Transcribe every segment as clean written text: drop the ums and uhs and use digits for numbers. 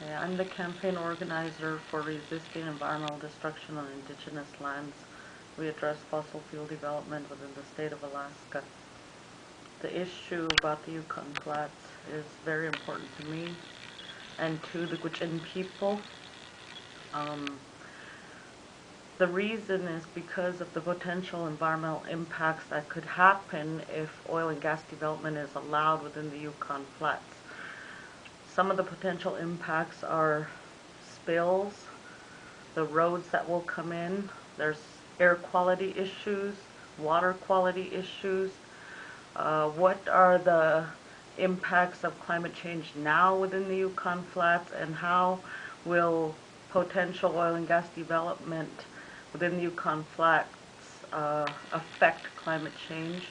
Okay, I'm the campaign organizer for resisting environmental destruction on indigenous lands. We address fossil fuel development within the state of Alaska. The issue about the Yukon Flats is very important to me and to the Gwich'in people. The reason is because of the potential environmental impacts that could happen if oil and gas development is allowed within the Yukon Flats. Some of the potential impacts are spills, the roads that will come in, there's air quality issues, water quality issues. What are the impacts of climate change now within the Yukon Flats, and how will potential oil and gas development within the Yukon Flats affect climate change,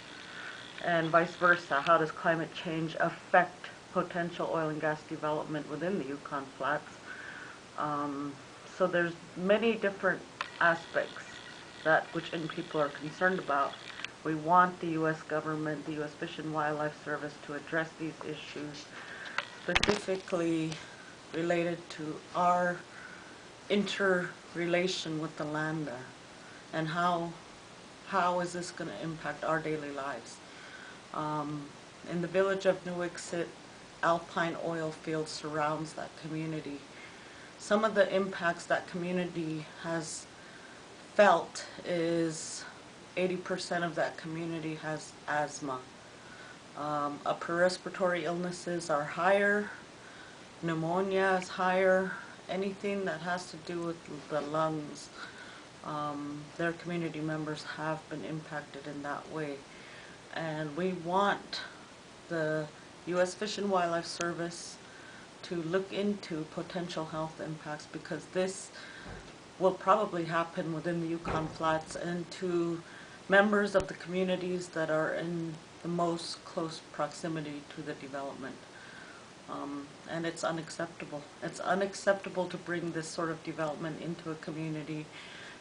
and vice versa? How does climate change affect potential oil and gas development within the Yukon Flats? So there's many different aspects that Gwich'in people are concerned about. We want the U.S. government, the U.S. Fish and Wildlife Service, to address these issues, specifically related to our interrelation with the land and how is this going to impact our daily lives. In the village of Nuiqsut, alpine oil field surrounds that community. Some of the impacts that community has felt is 80% of that community has asthma. Upper respiratory illnesses are higher, pneumonia is higher, anything that has to do with the lungs. Their community members have been impacted in that way. And we want the U.S. Fish and Wildlife Service to look into potential health impacts, because this will probably happen within the Yukon Flats and to members of the communities that are in the most close proximity to the development. And it's unacceptable. It's unacceptable to bring this sort of development into a community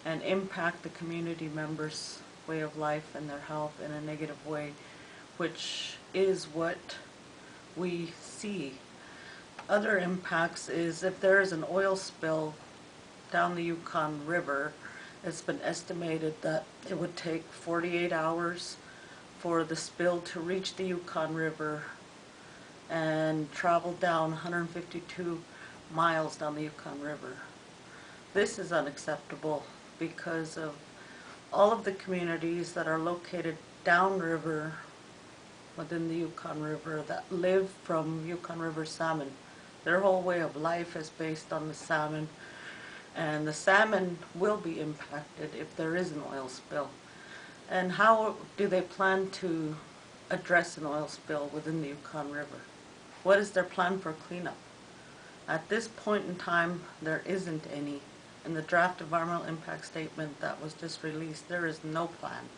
and impact the community members' way of life and their health in a negative way, which is what we see. Other impacts is if there is an oil spill down the Yukon River, it's been estimated that it would take 48 hours for the spill to reach the Yukon River and travel down 152 miles down the Yukon River. This is unacceptable because of all of the communities that are located downriver within the Yukon River that live from Yukon River salmon. Their whole way of life is based on the salmon, and the salmon will be impacted if there is an oil spill. And how do they plan to address an oil spill within the Yukon River? What is their plan for cleanup? At this point in time, there isn't any. In the draft environmental impact statement that was just released, there is no plan.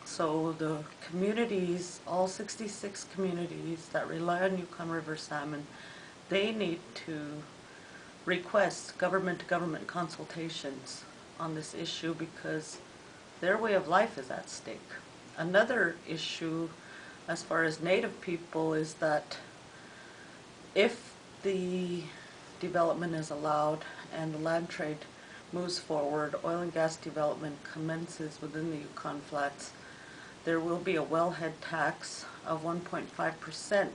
So the communities, all 66 communities that rely on Yukon River salmon, they need to request government-to-government consultations on this issue because their way of life is at stake. Another issue as far as Native people is that if the development is allowed and the land trade moves forward, oil and gas development commences within the Yukon Flats, there will be a wellhead tax of 1.5%,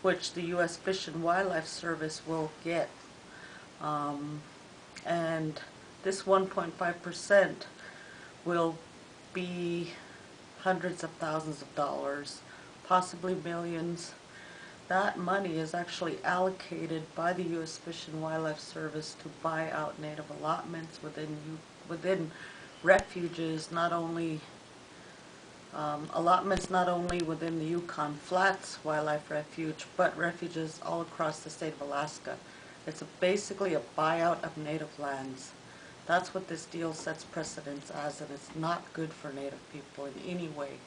which the U.S. Fish and Wildlife Service will get. And this 1.5% will be hundreds of thousands of dollars, possibly millions. That money is actually allocated by the U.S. Fish and Wildlife Service to buy out native allotments within refuges, not only allotments not only within the Yukon Flats Wildlife Refuge, but refuges all across the state of Alaska. It's basically a buyout of native lands. That's what this deal sets precedence as, and it's not good for Native people in any way.